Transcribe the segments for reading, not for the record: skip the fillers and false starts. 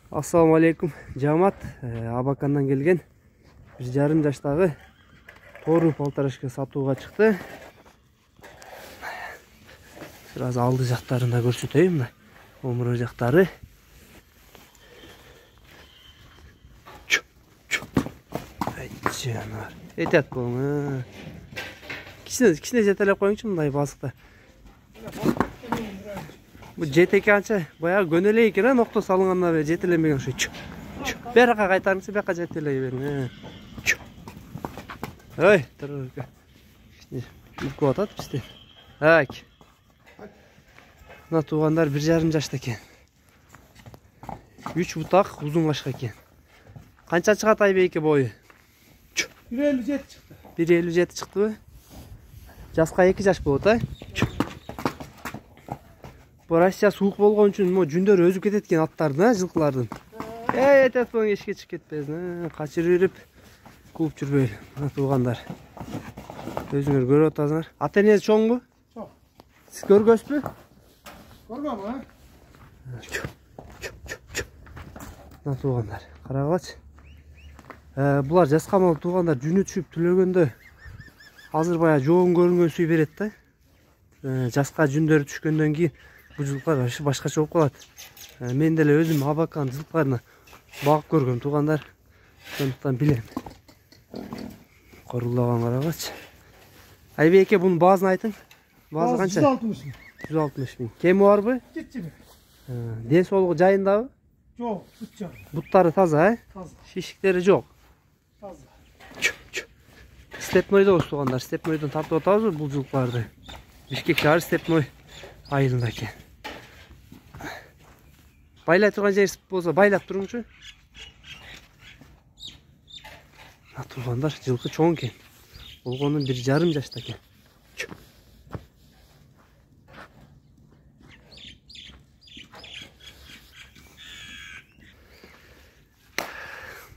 Assalamu alaikum Жамат, Абакандан келген 1,5 жаштагы тору полторашка сатууга чыкты. Biraz алды жактарын да көрсөтөйүн. Омуру жактары. Жанар. Этет болуң. Кичине жетелеп коюңчу мындай басыкта. Bu жетеке анча баягы көнөлөй экен, нокто салынгандан бери жетеленбеген ушу. Берака кайтарыңыз, бияка жетелей бериң. Ой, тур. Үйкө атат бизде. Ак. Мына туугандар 1,5 жашта экен. 3 бутак узун кашка экен. Канча чыгат Айбеке бою? 1,57 чыкты. 1,57 чыктыбы? Жаска 2 жаш болот, а? Bu Россия суук болгон үчүн мо жүндөр өзүп кетет экен аттардын, жылкылардын. Этет болуң, эшикке чыгып кетпесин. Качырып жүрүп, кууп жүрбөйлү. Мына туугандар. Өзүңөр көрүп атасыңар. Ата-энеси чоңбу? Чоң. Сиз көргөзбү? Көргөм, а? Мына туугандар. Карагылачы. Булар жаскамал туугандар жүнү түшүп түлөгөндө азыр баягы жоон көрүнгөн сүй берет да. Жаска жүндөрү түшкөндөн кийин бу жылкылар башкача болуп калат. Мен деле өзүм Абакан жылкыларына багып көргөм туугандар. Ошондуктан билем. Корулдаган карагачы. Айбеке бунун баазын айтың. Баазы канча? 160 миң. 160 миң. Кеми барбы? Жетчи. Ден соолугу жайындабы? Жок, бутча. Буттары таза, Таза. Шишиктери жок. Таза. Степнойдо туугандар, Степнойдон тартып атабыз бул жылкыларды. Бишкек шаар Степной айылында экен. Байлай турган жериңиз болсо байлап туруңчу. Туугандар жылкы чоң экен. Болгону 1,5 жашта экен.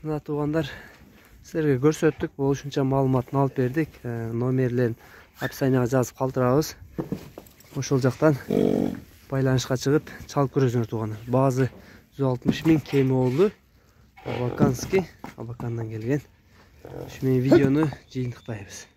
Мына туугандар силерге көрсөттүк, болушунча маалыматын алып бердик. Номерлерин описанияга жазып калтырабыз. Ошол жактан байланышка чыгып чалып көрөсүңөр туугандар. Баазы 160 миң, кеми болду. Абаканский, Абакандан келген. Ушу менен видеону жыйынтыктайбыз.